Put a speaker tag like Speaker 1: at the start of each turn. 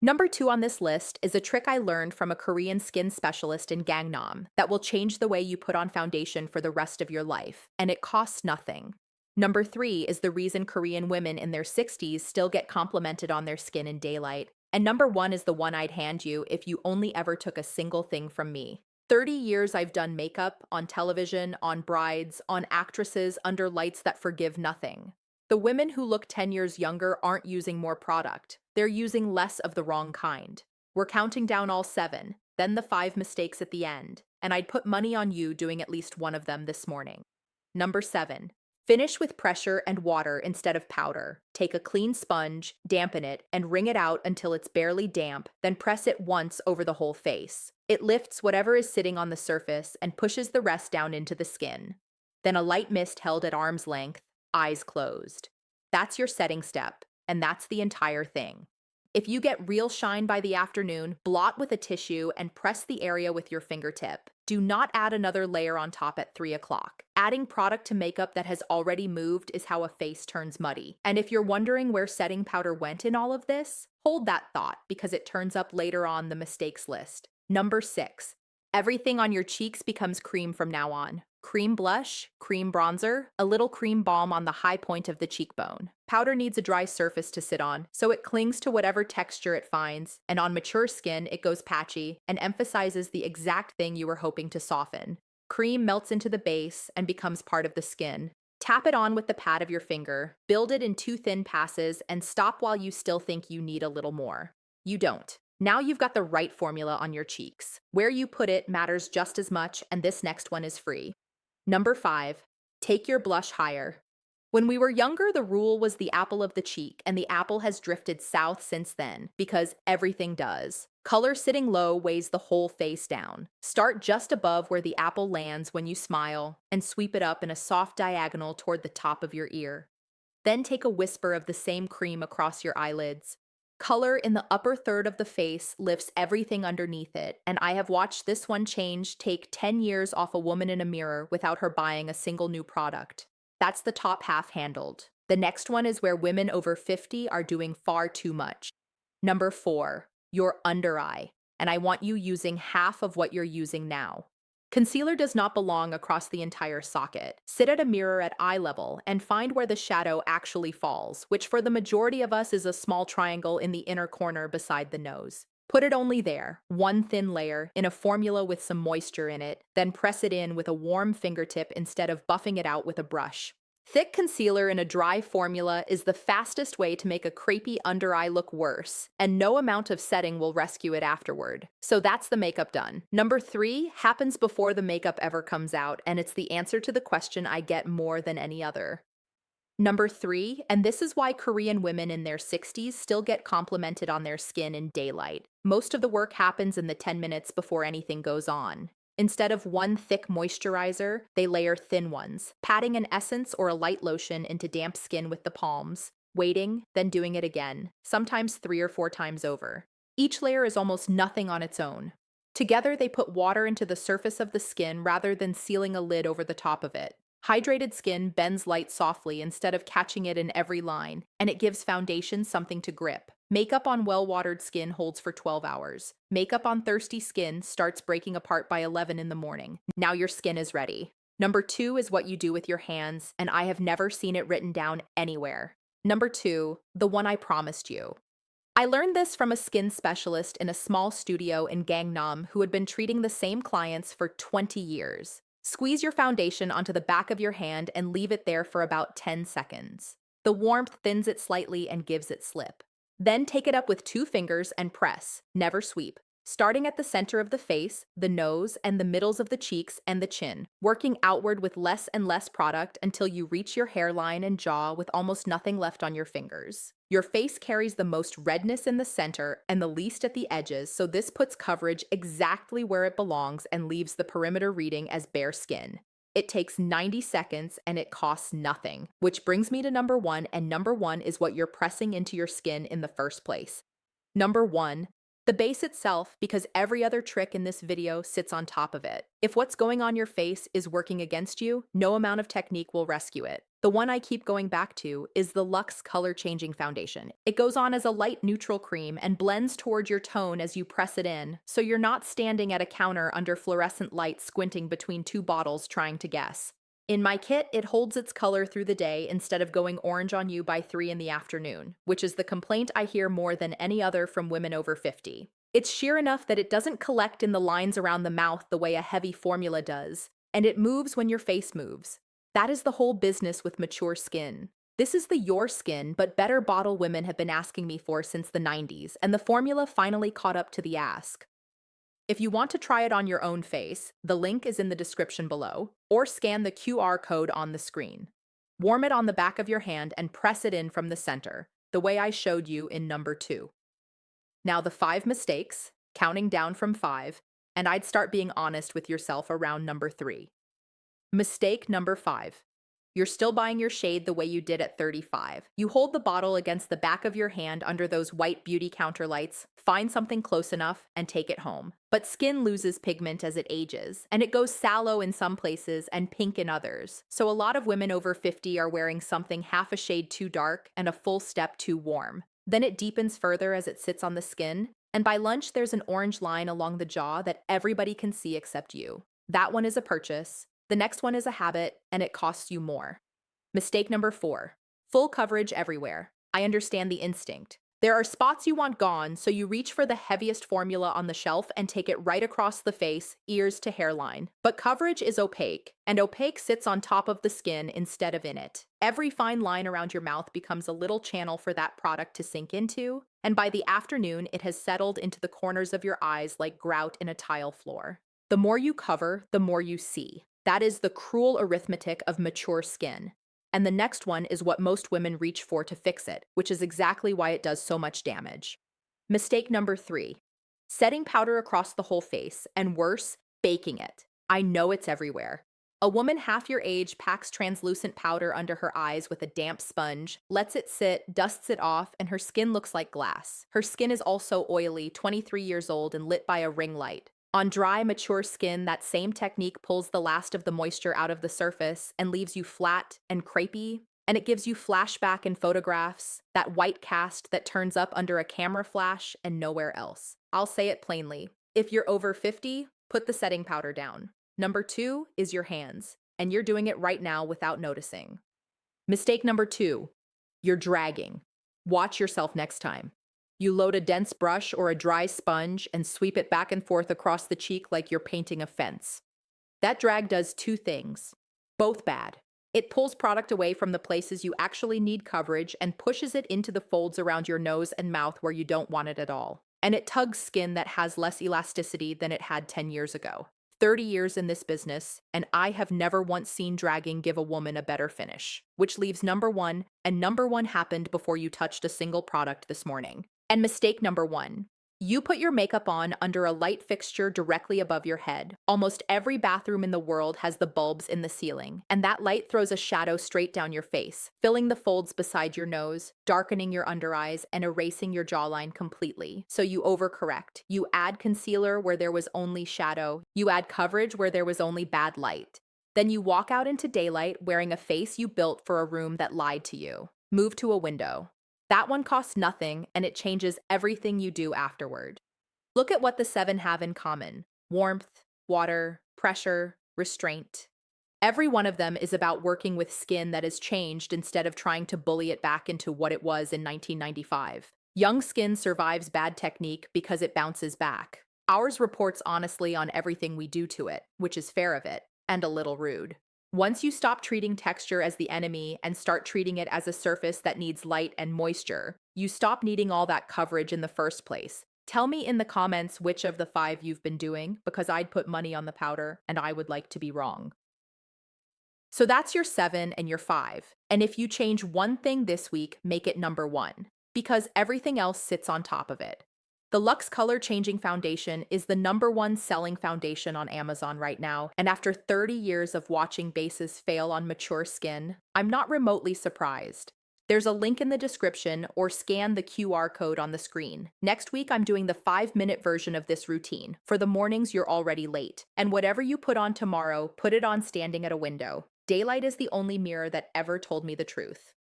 Speaker 1: Number 2 on this list is a trick I learned from a Korean skin specialist in Gangnam that will change the way you put on foundation for the rest of your life, and it costs nothing. Number 3 is the reason Korean women in their 60s still get complimented on their skin in daylight. And number 1 is the one I'd hand you if you only ever took a single thing from me. 30 years I've done makeup on television, on brides, on actresses under lights that forgive nothing. The women who look 10 years younger aren't using more product. They're using less of the wrong kind. We're counting down all 7, then the 5 mistakes at the end, and I'd put money on you doing at least one of them this morning. Number 7. Finish with pressure and water instead of powder. Take a clean sponge, dampen it, and wring it out until it's barely damp, then press it once over the whole face. It lifts whatever is sitting on the surface and pushes the rest down into the skin. Then a light mist held at arm's length, eyes closed. That's your setting step, and that's the entire thing. If you get real shine by the afternoon, blot with a tissue and press the area with your fingertip. Do not add another layer on top at 3 o'clock. Adding product to makeup that has already moved is how a face turns muddy. And if you're wondering where setting powder went in all of this, hold that thought because it turns up later on the mistakes list. Number 6. Everything on your cheeks becomes cream from now on. Cream blush, cream bronzer, a little cream balm on the high point of the cheekbone. Powder needs a dry surface to sit on, so it clings to whatever texture it finds, and on mature skin, it goes patchy and emphasizes the exact thing you were hoping to soften. Cream melts into the base and becomes part of the skin. Tap it on with the pad of your finger, build it in 2 thin passes, and stop while you still think you need a little more. You don't. Now you've got the right formula on your cheeks. Where you put it matters just as much, and this next one is free. Number 5, take your blush higher. When we were younger, the rule was the apple of the cheek, and the apple has drifted south since then, because everything does. Color sitting low weighs the whole face down. Start just above where the apple lands when you smile, and sweep it up in a soft diagonal toward the top of your ear. Then take a whisper of the same cream across your eyelids. Color in the upper third of the face lifts everything underneath it, and I have watched this one change take 10 years off a woman in a mirror without her buying a single new product. That's the top half handled. The next one is where women over 50 are doing far too much. Number 4, your under eye, and I want you using half of what you're using now. Concealer does not belong across the entire socket. Sit at a mirror at eye level and find where the shadow actually falls, which for the majority of us is a small triangle in the inner corner beside the nose. Put it only there, one thin layer, in a formula with some moisture in it, then press it in with a warm fingertip instead of buffing it out with a brush. Thick concealer in a dry formula is the fastest way to make a crepey under eye look worse, and no amount of setting will rescue it afterward. So that's the makeup done. Number 3 happens before the makeup ever comes out, and it's the answer to the question I get more than any other. Number 3, and this is why Korean women in their 60s still get complimented on their skin in daylight. Most of the work happens in the 10 minutes before anything goes on. Instead of one thick moisturizer, they layer thin ones, patting an essence or a light lotion into damp skin with the palms, waiting, then doing it again, sometimes 3 or 4 times over. Each layer is almost nothing on its own. Together, they put water into the surface of the skin rather than sealing a lid over the top of it. Hydrated skin bends light softly instead of catching it in every line, and it gives foundation something to grip. Makeup on well-watered skin holds for 12 hours. Makeup on thirsty skin starts breaking apart by 11 in the morning. Now your skin is ready. Number 2 is what you do with your hands, and I have never seen it written down anywhere. Number 2, the one I promised you. I learned this from a skin specialist in a small studio in Gangnam who had been treating the same clients for 20 years. Squeeze your foundation onto the back of your hand and leave it there for about 10 seconds. The warmth thins it slightly and gives it slip. Then take it up with 2 fingers and press, never sweep, starting at the center of the face, the nose, and the middles of the cheeks and the chin, working outward with less and less product until you reach your hairline and jaw with almost nothing left on your fingers. Your face carries the most redness in the center and the least at the edges, so this puts coverage exactly where it belongs and leaves the perimeter reading as bare skin. It takes 90 seconds and it costs nothing, which brings me to number 1, and number 1 is what you're pressing into your skin in the first place. Number 1, The base itself, because every other trick in this video sits on top of it. If what's going on your face is working against you, no amount of technique will rescue it. The one I keep going back to is the Luxe Color Changing Foundation. It goes on as a light neutral cream and blends toward your tone as you press it in, so you're not standing at a counter under fluorescent light squinting between two bottles trying to guess. In my kit, it holds its color through the day instead of going orange on you by 3 in the afternoon, which is the complaint I hear more than any other from women over 50. It's sheer enough that it doesn't collect in the lines around the mouth the way a heavy formula does, and it moves when your face moves. That is the whole business with mature skin. This is the your skin, but better bottle women have been asking me for since the 90s, and the formula finally caught up to the ask. If you want to try it on your own face, the link is in the description below, or scan the QR code on the screen. Warm it on the back of your hand and press it in from the center, the way I showed you in number 2. Now the 5 mistakes, counting down from 5, and I'd start being honest with yourself around number 3. Mistake number 5. You're still buying your shade the way you did at 35. You hold the bottle against the back of your hand under those white beauty counter lights, find something close enough, and take it home. But skin loses pigment as it ages, and it goes sallow in some places and pink in others. So a lot of women over 50 are wearing something half a shade too dark and a full step too warm. Then it deepens further as it sits on the skin, and by lunch there's an orange line along the jaw that everybody can see except you. That one is a purchase. The next one is a habit, and it costs you more. Mistake number 4. Full coverage everywhere. I understand the instinct. There are spots you want gone, so you reach for the heaviest formula on the shelf and take it right across the face, ears to hairline. But coverage is opaque, and opaque sits on top of the skin instead of in it. Every fine line around your mouth becomes a little channel for that product to sink into, and by the afternoon, it has settled into the corners of your eyes like grout in a tile floor. The more you cover, the more you see. That is the cruel arithmetic of mature skin. And the next one is what most women reach for to fix it, which is exactly why it does so much damage. Mistake number 3. Setting powder across the whole face, and worse, baking it. I know it's everywhere. A woman half your age packs translucent powder under her eyes with a damp sponge, lets it sit, dusts it off, and her skin looks like glass. Her skin is also oily, 23 years old, and lit by a ring light. On dry, mature skin, that same technique pulls the last of the moisture out of the surface and leaves you flat and crepey, and it gives you flashback in photographs, that white cast that turns up under a camera flash and nowhere else. I'll say it plainly. If you're over 50, put the setting powder down. Number 2 is your hands, and you're doing it right now without noticing. Mistake number 2. You're dragging. Watch yourself next time. You load a dense brush or a dry sponge and sweep it back and forth across the cheek like you're painting a fence. That drag does 2 things, both bad. It pulls product away from the places you actually need coverage and pushes it into the folds around your nose and mouth where you don't want it at all. And it tugs skin that has less elasticity than it had 10 years ago. 30 years in this business, and I have never once seen dragging give a woman a better finish. Which leaves number 1, and number 1 happened before you touched a single product this morning. And mistake number 1. You put your makeup on under a light fixture directly above your head. Almost every bathroom in the world has the bulbs in the ceiling, and that light throws a shadow straight down your face, filling the folds beside your nose, darkening your under eyes, and erasing your jawline completely. So you overcorrect. You add concealer where there was only shadow. You add coverage where there was only bad light. Then you walk out into daylight wearing a face you built for a room that lied to you. Move to a window. That one costs nothing, and it changes everything you do afterward. Look at what the 7 have in common: warmth, water, pressure, restraint. Every one of them is about working with skin that has changed instead of trying to bully it back into what it was in 1995. Young skin survives bad technique because it bounces back. Ours reports honestly on everything we do to it, which is fair of it, and a little rude. Once you stop treating texture as the enemy and start treating it as a surface that needs light and moisture, you stop needing all that coverage in the first place. Tell me in the comments which of the 5 you've been doing, because I'd put money on the powder, and I would like to be wrong. So that's your 7 and your 5. And if you change one thing this week, make it number 1, because everything else sits on top of it. The Luxe Color Changing Foundation is the number 1 selling foundation on Amazon right now, and after 30 years of watching bases fail on mature skin, I'm not remotely surprised. There's a link in the description or scan the QR code on the screen. Next week, I'm doing the 5-minute version of this routine. For the mornings, you're already late. And whatever you put on tomorrow, put it on standing at a window. Daylight is the only mirror that ever told me the truth.